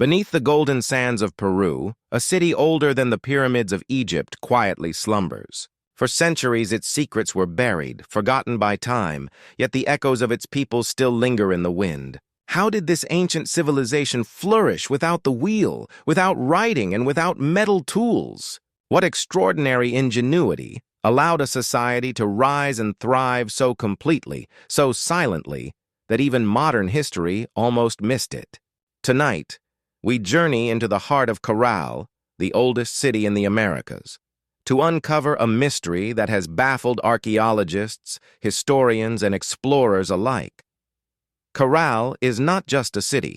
Beneath the golden sands of Peru, a city older than the pyramids of Egypt quietly slumbers. For centuries, its secrets were buried, forgotten by time, yet the echoes of its people still linger in the wind. How did this ancient civilization flourish without the wheel, without writing, and without metal tools? What extraordinary ingenuity allowed a society to rise and thrive so completely, so silently, that even modern history almost missed it? Tonight, we journey into the heart of Caral, the oldest city in the Americas, to uncover a mystery that has baffled archaeologists, historians, and explorers alike. Caral is not just a city.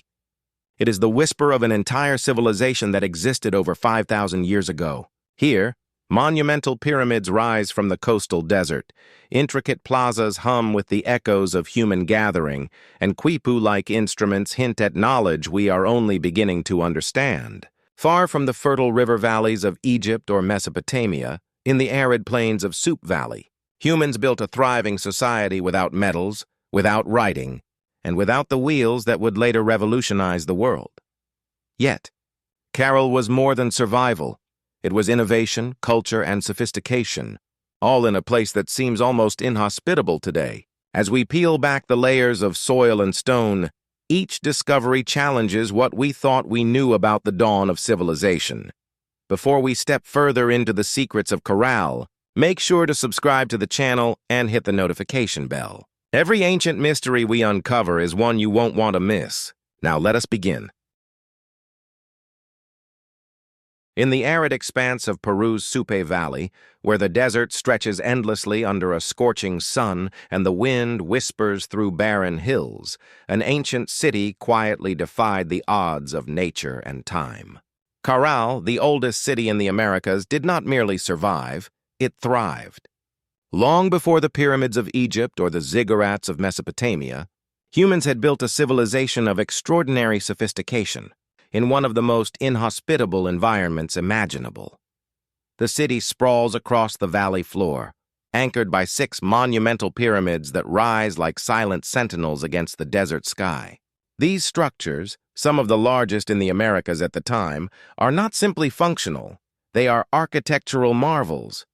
It is the whisper of an entire civilization that existed over 5,000 years ago. Here, monumental pyramids rise from the coastal desert, intricate plazas hum with the echoes of human gathering, and quipu-like instruments hint at knowledge we are only beginning to understand. Far from the fertile river valleys of Egypt or Mesopotamia, in the arid plains of Supe Valley, humans built a thriving society without metals, without writing, and without the wheels that would later revolutionize the world. Yet, Caral was more than survival. It was innovation, culture, and sophistication, all in a place that seems almost inhospitable today. As we peel back the layers of soil and stone, each discovery challenges what we thought we knew about the dawn of civilization. Before we step further into the secrets of Caral, make sure to subscribe to the channel and hit the notification bell. Every ancient mystery we uncover is one you won't want to miss. Now let us begin. In the arid expanse of Peru's Supe Valley, where the desert stretches endlessly under a scorching sun and the wind whispers through barren hills, an ancient city quietly defied the odds of nature and time. Caral, the oldest city in the Americas, did not merely survive, it thrived. Long before the pyramids of Egypt or the ziggurats of Mesopotamia, humans had built a civilization of extraordinary sophistication in one of the most inhospitable environments imaginable. The city sprawls across the valley floor, anchored by 6 monumental pyramids that rise like silent sentinels against the desert sky. These structures, some of the largest in the Americas at the time, are not simply functional, they are architectural marvels.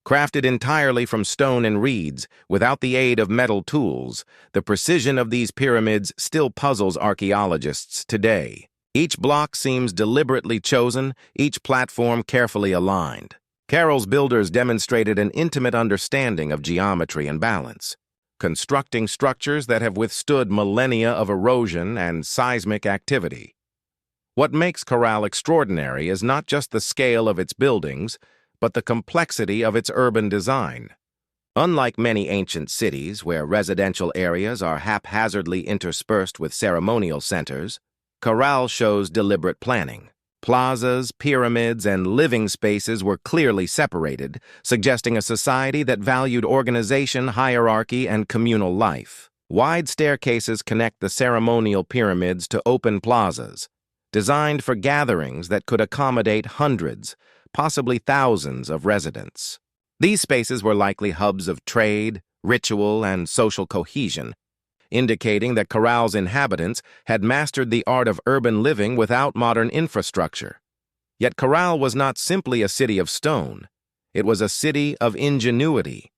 Crafted entirely from stone and reeds, without the aid of metal tools, the precision of these pyramids still puzzles archaeologists today. Each block seems deliberately chosen, each platform carefully aligned. Caral's builders demonstrated an intimate understanding of geometry and balance, constructing structures that have withstood millennia of erosion and seismic activity. What makes Caral extraordinary is not just the scale of its buildings, but the complexity of its urban design. Unlike many ancient cities where residential areas are haphazardly interspersed with ceremonial centers, Caral shows deliberate planning. Plazas, pyramids, and living spaces were clearly separated, suggesting a society that valued organization, hierarchy, and communal life. Wide staircases connect the ceremonial pyramids to open plazas, designed for gatherings that could accommodate hundreds, possibly thousands of residents. These spaces were likely hubs of trade, ritual, and social cohesion, indicating that Caral's inhabitants had mastered the art of urban living without modern infrastructure. Yet Caral was not simply a city of stone. It was a city of ingenuity.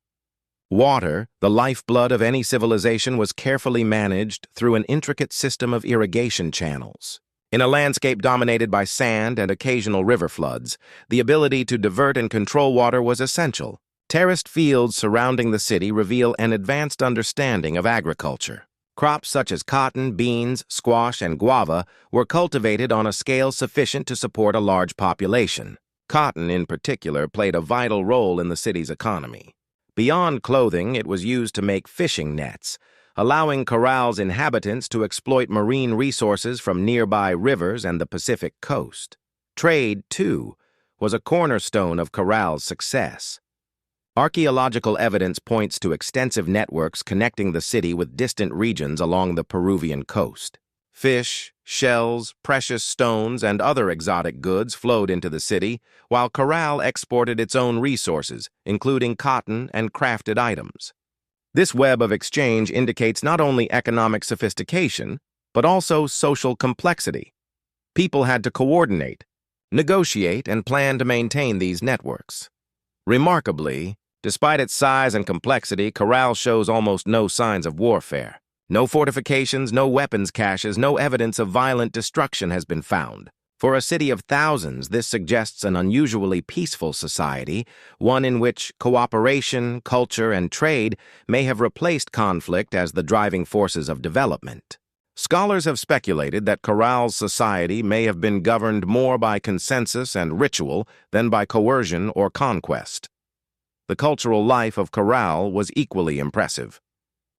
Water, the lifeblood of any civilization, was carefully managed through an intricate system of irrigation channels. In a landscape dominated by sand and occasional river floods, the ability to divert and control water was essential. Terraced fields surrounding the city reveal an advanced understanding of agriculture. Crops such as cotton, beans, squash, and guava were cultivated on a scale sufficient to support a large population. Cotton, in particular, played a vital role in the city's economy. Beyond clothing, it was used to make fishing nets, allowing Caral's inhabitants to exploit marine resources from nearby rivers and the Pacific coast. Trade, too, was a cornerstone of Caral's success. Archaeological evidence points to extensive networks connecting the city with distant regions along the Peruvian coast. Fish, shells, precious stones, and other exotic goods flowed into the city, while Caral exported its own resources, including cotton and crafted items. This web of exchange indicates not only economic sophistication, but also social complexity. People had to coordinate, negotiate, and plan to maintain these networks. Remarkably, despite its size and complexity, Caral shows almost no signs of warfare. No fortifications, no weapons caches, no evidence of violent destruction has been found. For a city of thousands, this suggests an unusually peaceful society, one in which cooperation, culture, and trade may have replaced conflict as the driving forces of development. Scholars have speculated that Caral's society may have been governed more by consensus and ritual than by coercion or conquest. The cultural life of Caral was equally impressive.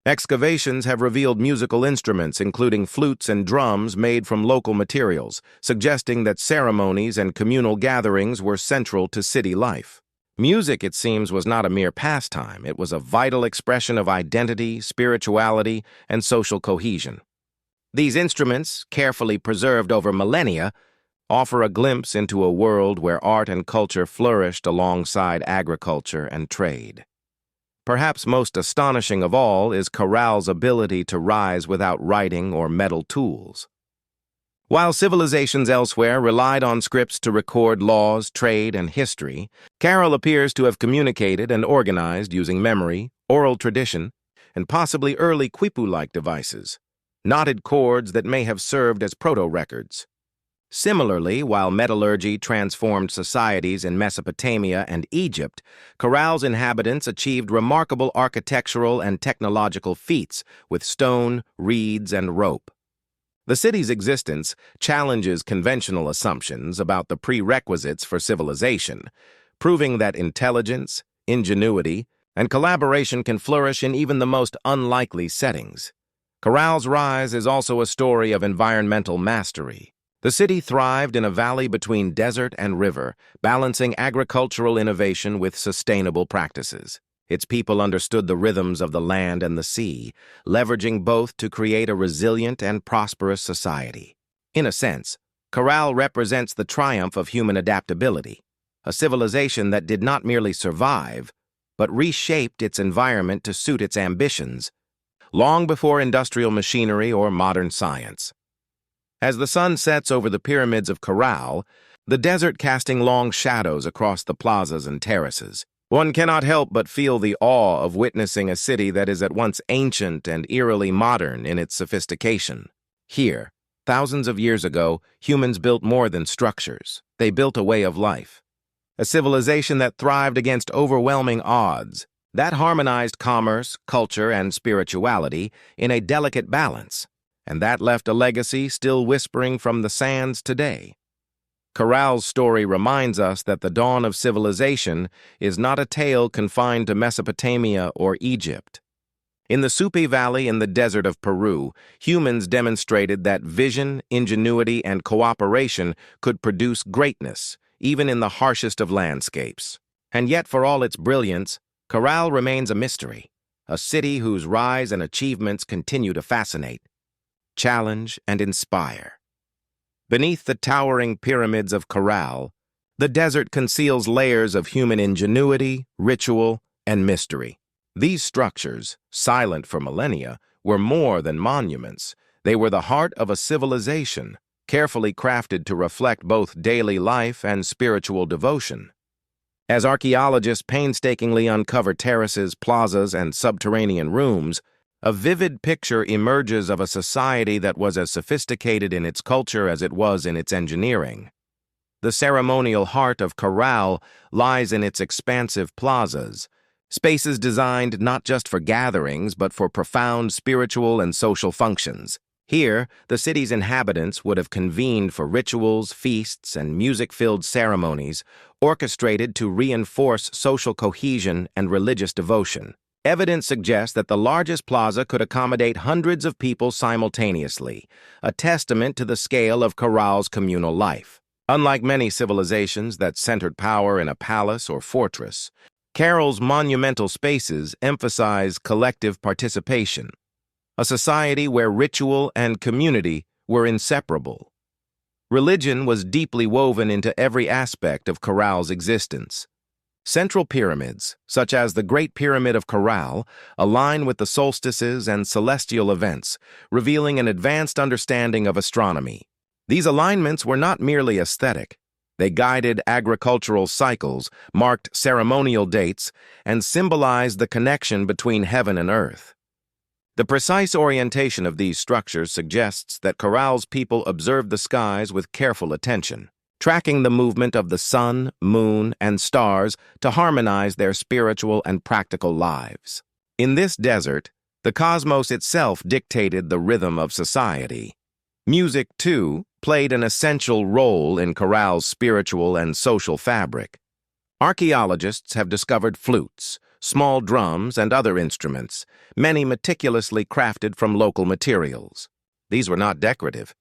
Excavations have revealed musical instruments, including flutes and drums made from local materials, suggesting that ceremonies and communal gatherings were central to city life. Music, it seems, was not a mere pastime. It was a vital expression of identity, spirituality, and social cohesion. These instruments, carefully preserved over millennia, offer a glimpse into a world where art and culture flourished alongside agriculture and trade. Perhaps most astonishing of all is Caral's ability to rise without writing or metal tools. While civilizations elsewhere relied on scripts to record laws, trade, and history, Caral appears to have communicated and organized using memory, oral tradition, and possibly early quipu-like devices, knotted cords that may have served as proto-records. Similarly, while metallurgy transformed societies in Mesopotamia and Egypt, Caral's inhabitants achieved remarkable architectural and technological feats with stone, reeds, and rope. The city's existence challenges conventional assumptions about the prerequisites for civilization, proving that intelligence, ingenuity, and collaboration can flourish in even the most unlikely settings. Caral's rise is also a story of environmental mastery. The city thrived in a valley between desert and river, balancing agricultural innovation with sustainable practices. Its people understood the rhythms of the land and the sea, leveraging both to create a resilient and prosperous society. In a sense, Caral represents the triumph of human adaptability, a civilization that did not merely survive, but reshaped its environment to suit its ambitions, long before industrial machinery or modern science. As the sun sets over the pyramids of Caral, the desert casting long shadows across the plazas and terraces, one cannot help but feel the awe of witnessing a city that is at once ancient and eerily modern in its sophistication. Here, thousands of years ago, humans built more than structures. They built a way of life, a civilization that thrived against overwhelming odds, that harmonized commerce, culture, and spirituality in a delicate balance, and that left a legacy still whispering from the sands today. Caral's story reminds us that the dawn of civilization is not a tale confined to Mesopotamia or Egypt. In the Supe Valley in the desert of Peru, humans demonstrated that vision, ingenuity, and cooperation could produce greatness, even in the harshest of landscapes. And yet, for all its brilliance, Caral remains a mystery, a city whose rise and achievements continue to fascinate, challenge, and inspire. Beneath the towering pyramids of Caral, the desert conceals layers of human ingenuity, ritual, and mystery. These structures, silent for millennia, were more than monuments. They were the heart of a civilization, carefully crafted to reflect both daily life and spiritual devotion. As archaeologists painstakingly uncover terraces, plazas, and subterranean rooms, a vivid picture emerges of a society that was as sophisticated in its culture as it was in its engineering. The ceremonial heart of Caral lies in its expansive plazas, spaces designed not just for gatherings but for profound spiritual and social functions. Here, the city's inhabitants would have convened for rituals, feasts, and music-filled ceremonies, orchestrated to reinforce social cohesion and religious devotion. Evidence suggests that the largest plaza could accommodate hundreds of people simultaneously, a testament to the scale of Caral's communal life. Unlike many civilizations that centered power in a palace or fortress, Caral's monumental spaces emphasize collective participation, a society where ritual and community were inseparable. Religion was deeply woven into every aspect of Caral's existence. Central pyramids, such as the Great Pyramid of Caral, align with the solstices and celestial events, revealing an advanced understanding of astronomy. These alignments were not merely aesthetic. They guided agricultural cycles, marked ceremonial dates, and symbolized the connection between heaven and earth. The precise orientation of these structures suggests that Caral's people observed the skies with careful attention, tracking the movement of the sun, moon, and stars to harmonize their spiritual and practical lives. In this desert, the cosmos itself dictated the rhythm of society. Music, too, played an essential role in Caral's spiritual and social fabric. Archaeologists have discovered flutes, small drums, and other instruments, many meticulously crafted from local materials. These were not decorative.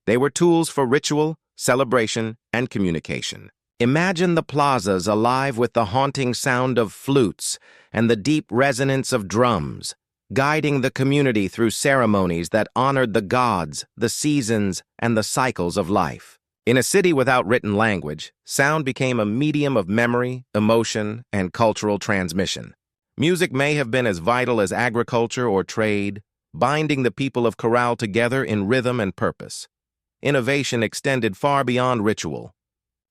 They were tools for ritual, celebration, and communication. Imagine the plazas alive with the haunting sound of flutes and the deep resonance of drums, guiding the community through ceremonies that honored the gods, the seasons, and the cycles of life. In a city without written language, sound became a medium of memory, emotion, and cultural transmission. Music may have been as vital as agriculture or trade, binding the people of Caral together in rhythm and purpose. Innovation extended far beyond ritual.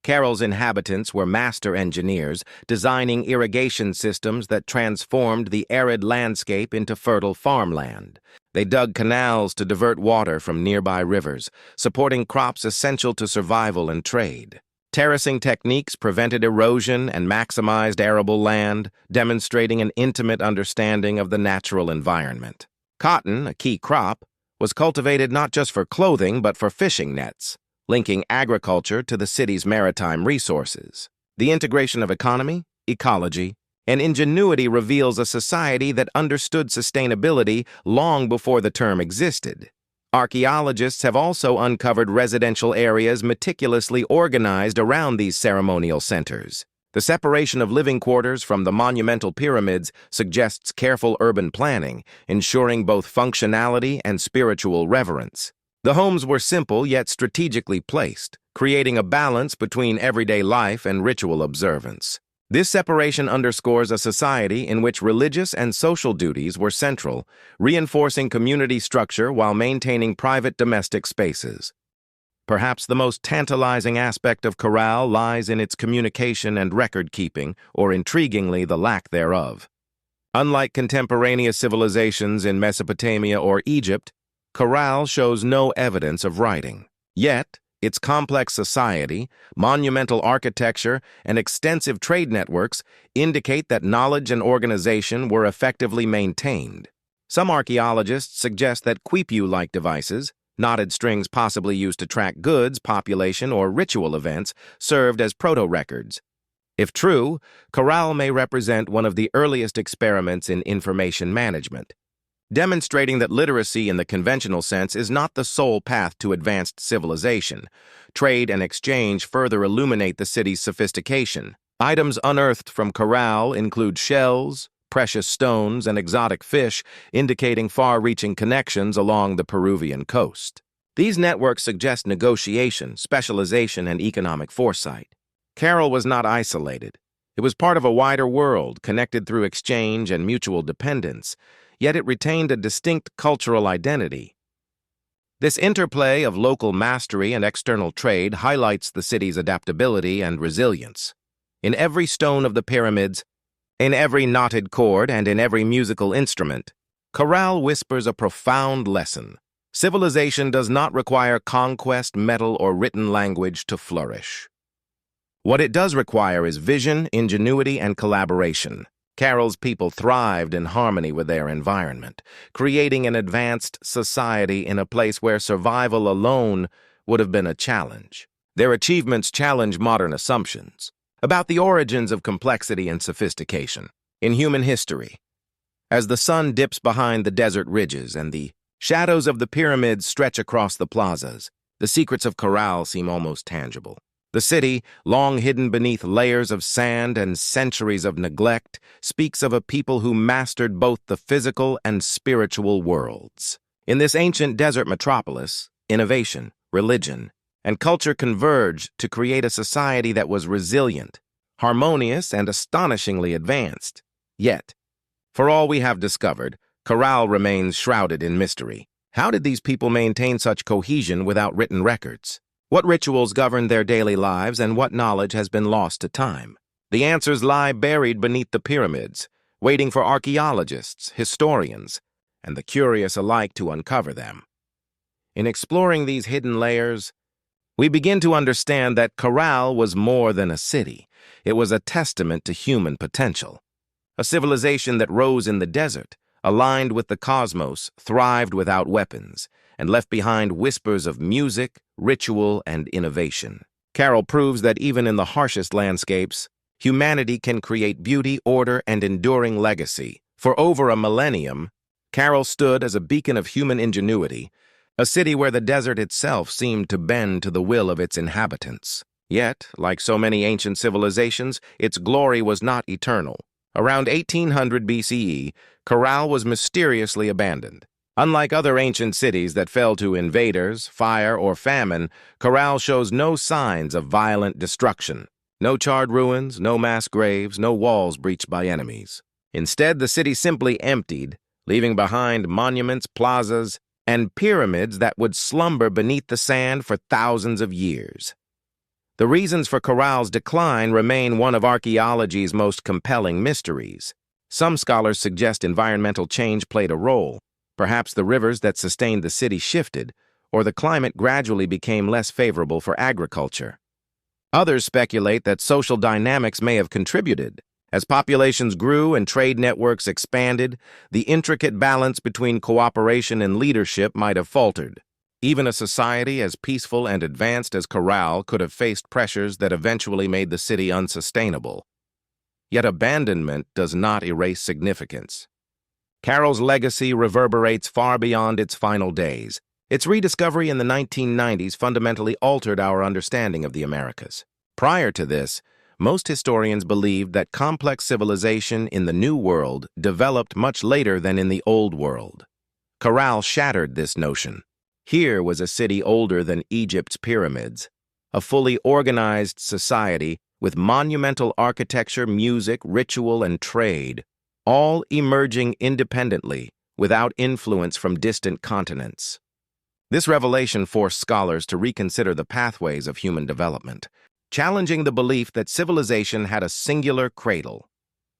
Caral's inhabitants were master engineers, designing irrigation systems that transformed the arid landscape into fertile farmland. They dug canals to divert water from nearby rivers, supporting crops essential to survival and trade. Terracing techniques prevented erosion and maximized arable land, demonstrating an intimate understanding of the natural environment. Cotton, a key crop, was cultivated not just for clothing but for fishing nets, linking agriculture to the city's maritime resources. The integration of economy, ecology, and ingenuity reveals a society that understood sustainability long before the term existed. Archaeologists have also uncovered residential areas meticulously organized around these ceremonial centers. The separation of living quarters from the monumental pyramids suggests careful urban planning, ensuring both functionality and spiritual reverence. The homes were simple yet strategically placed, creating a balance between everyday life and ritual observance. This separation underscores a society in which religious and social duties were central, reinforcing community structure while maintaining private domestic spaces. Perhaps the most tantalizing aspect of Caral lies in its communication and record-keeping, or intriguingly, the lack thereof. Unlike contemporaneous civilizations in Mesopotamia or Egypt, Caral shows no evidence of writing. Yet, its complex society, monumental architecture, and extensive trade networks indicate that knowledge and organization were effectively maintained. Some archaeologists suggest that quipu-like devices, knotted strings possibly used to track goods, population, or ritual events, served as proto-records. If true, Caral may represent one of the earliest experiments in information management, demonstrating that literacy in the conventional sense is not the sole path to advanced civilization. Trade and exchange further illuminate the city's sophistication. Items unearthed from Caral include shells, precious stones, and exotic fish, indicating far-reaching connections along the Peruvian coast. These networks suggest negotiation, specialization, and economic foresight. Caral was not isolated. It was part of a wider world, connected through exchange and mutual dependence, yet it retained a distinct cultural identity. This interplay of local mastery and external trade highlights the city's adaptability and resilience. In every stone of the pyramids, in every knotted cord, and in every musical instrument, Caral whispers a profound lesson. Civilization does not require conquest, metal, or written language to flourish. What it does require is vision, ingenuity, and collaboration. Caral's people thrived in harmony with their environment, creating an advanced society in a place where survival alone would have been a challenge. Their achievements challenge modern assumptions about the origins of complexity and sophistication in human history. As the sun dips behind the desert ridges and the shadows of the pyramids stretch across the plazas, the secrets of Caral seem almost tangible. The city, long hidden beneath layers of sand and centuries of neglect, speaks of a people who mastered both the physical and spiritual worlds. In this ancient desert metropolis, innovation, religion, and culture converged to create a society that was resilient, harmonious, and astonishingly advanced. Yet, for all we have discovered, Caral remains shrouded in mystery. How did these people maintain such cohesion without written records? What rituals governed their daily lives, and what knowledge has been lost to time? The answers lie buried beneath the pyramids, waiting for archaeologists, historians, and the curious alike to uncover them. In exploring these hidden layers, we begin to understand that Caral was more than a city. It was a testament to human potential. A civilization that rose in the desert, aligned with the cosmos, thrived without weapons, and left behind whispers of music, ritual, and innovation. Caral proves that even in the harshest landscapes, humanity can create beauty, order, and enduring legacy. For over a millennium, Caral stood as a beacon of human ingenuity, a city where the desert itself seemed to bend to the will of its inhabitants. Yet, like so many ancient civilizations, its glory was not eternal. Around 1800 BCE, Caral was mysteriously abandoned. Unlike other ancient cities that fell to invaders, fire, or famine, Caral shows no signs of violent destruction. No charred ruins, no mass graves, no walls breached by enemies. Instead, the city simply emptied, leaving behind monuments, plazas, and pyramids that would slumber beneath the sand for thousands of years. The reasons for Caral's decline remain one of archaeology's most compelling mysteries. Some scholars suggest environmental change played a role. Perhaps the rivers that sustained the city shifted, or the climate gradually became less favorable for agriculture. Others speculate that social dynamics may have contributed. As populations grew and trade networks expanded, the intricate balance between cooperation and leadership might have faltered. Even a society as peaceful and advanced as Caral could have faced pressures that eventually made the city unsustainable. Yet abandonment does not erase significance. Caral's legacy reverberates far beyond its final days. Its rediscovery in the 1990s fundamentally altered our understanding of the Americas. Prior to this, most historians believed that complex civilization in the New World developed much later than in the Old World. Caral shattered this notion. Here was a city older than Egypt's pyramids, a fully organized society with monumental architecture, music, ritual, and trade, all emerging independently without influence from distant continents. This revelation forced scholars to reconsider the pathways of human development, challenging the belief that civilization had a singular cradle.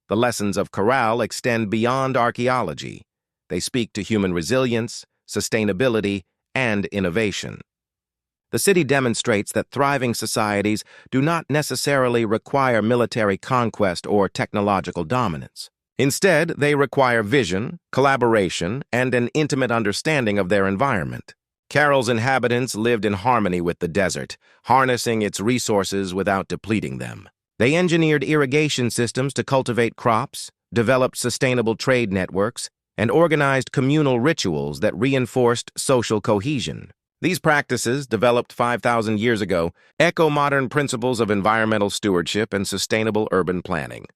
The lessons of Caral extend beyond archaeology. They speak to human resilience, sustainability, and innovation. The city demonstrates that thriving societies do not necessarily require military conquest or technological dominance. Instead, they require vision, collaboration, and an intimate understanding of their environment. Caral's inhabitants lived in harmony with the desert, harnessing its resources without depleting them. They engineered irrigation systems to cultivate crops, developed sustainable trade networks, and organized communal rituals that reinforced social cohesion. These practices, developed 5,000 years ago, echo modern principles of environmental stewardship and sustainable urban planning.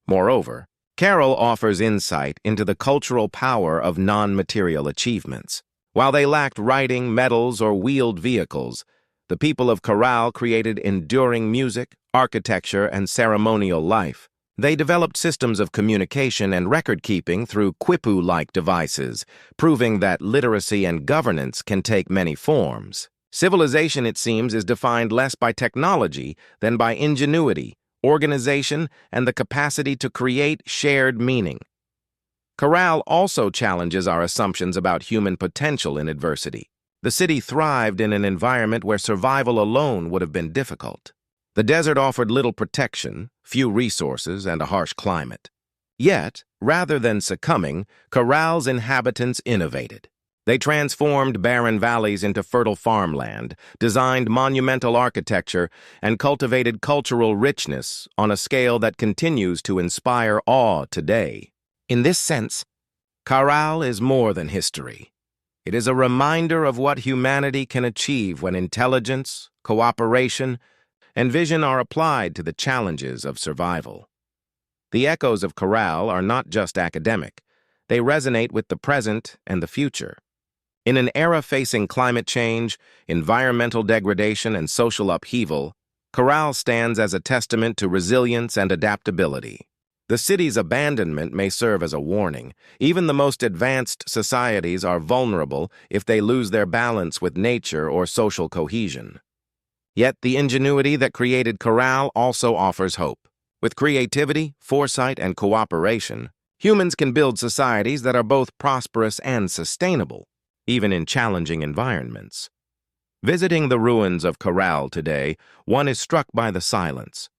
Moreover, Caral offers insight into the cultural power of non-material achievements. While they lacked writing, medals, or wheeled vehicles, the people of Caral created enduring music, architecture, and ceremonial life. They developed systems of communication and record-keeping through quipu-like devices, proving that literacy and governance can take many forms. Civilization, it seems, is defined less by technology than by ingenuity, organization, and the capacity to create shared meaning. Caral also challenges our assumptions about human potential in adversity. The city thrived in an environment where survival alone would have been difficult. The desert offered little protection, few resources, and a harsh climate. Yet, rather than succumbing, Caral's inhabitants innovated. They transformed barren valleys into fertile farmland, designed monumental architecture, and cultivated cultural richness on a scale that continues to inspire awe today. In this sense, Caral is more than history. It is a reminder of what humanity can achieve when intelligence, cooperation, and vision are applied to the challenges of survival. The echoes of Caral are not just academic. They resonate with the present and the future. In an era facing climate change, environmental degradation, and social upheaval, Caral stands as a testament to resilience and adaptability. The city's abandonment may serve as a warning. Even the most advanced societies are vulnerable if they lose their balance with nature or social cohesion. Yet the ingenuity that created Caral also offers hope. With creativity, foresight, and cooperation, humans can build societies that are both prosperous and sustainable, even in challenging environments. Visiting the ruins of Caral today, one is struck by the silence.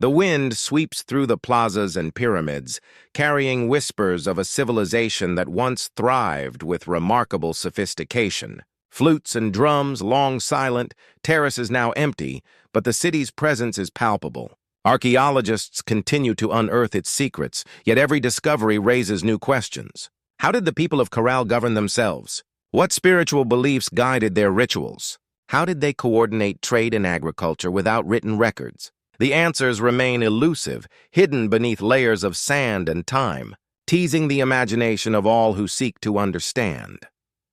The wind sweeps through the plazas and pyramids, carrying whispers of a civilization that once thrived with remarkable sophistication. Flutes and drums, long silent, terraces now empty, but the city's presence is palpable. Archaeologists continue to unearth its secrets, yet every discovery raises new questions. How did the people of Caral govern themselves? What spiritual beliefs guided their rituals? How did they coordinate trade and agriculture without written records? The answers remain elusive, hidden beneath layers of sand and time, teasing the imagination of all who seek to understand.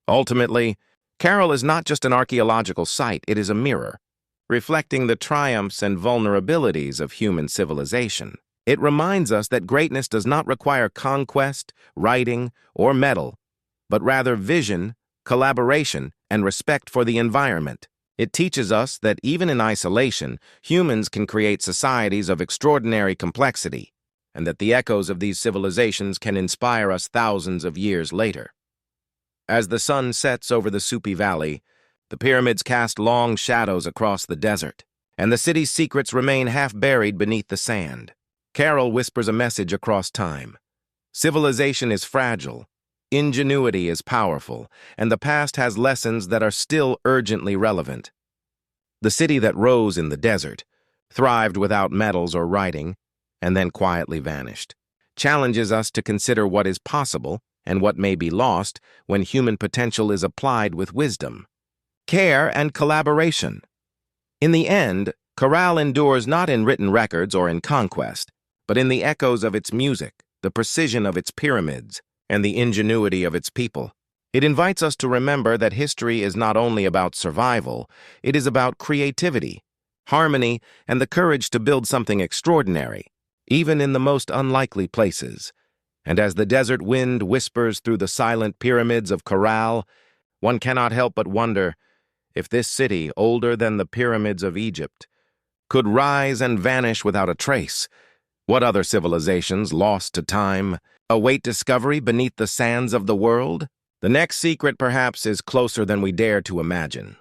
Ultimately, Caral is not just an archaeological site, it is a mirror, reflecting the triumphs and vulnerabilities of human civilization. It reminds us that greatness does not require conquest, writing, or metal, but rather vision, collaboration, and respect for the environment. It teaches us that even in isolation, humans can create societies of extraordinary complexity, and that the echoes of these civilizations can inspire us thousands of years later. As the sun sets over the Supe Valley, the pyramids cast long shadows across the desert, and the city's secrets remain half-buried beneath the sand. Caral whispers a message across time. Civilization is fragile, ingenuity is powerful, and the past has lessons that are still urgently relevant. The city that rose in the desert, thrived without metals or writing, and then quietly vanished, challenges us to consider what is possible and what may be lost when human potential is applied with wisdom, care, and collaboration. In the end, Caral endures not in written records or in conquest, but in the echoes of its music, the precision of its pyramids, and the ingenuity of its people. It invites us to remember that history is not only about survival, it is about creativity, harmony, and the courage to build something extraordinary, even in the most unlikely places. And as the desert wind whispers through the silent pyramids of Caral, one cannot help but wonder if this city, older than the pyramids of Egypt, could rise and vanish without a trace. What other civilizations, lost to time, await discovery beneath the sands of the world? The next secret, perhaps, is closer than we dare to imagine.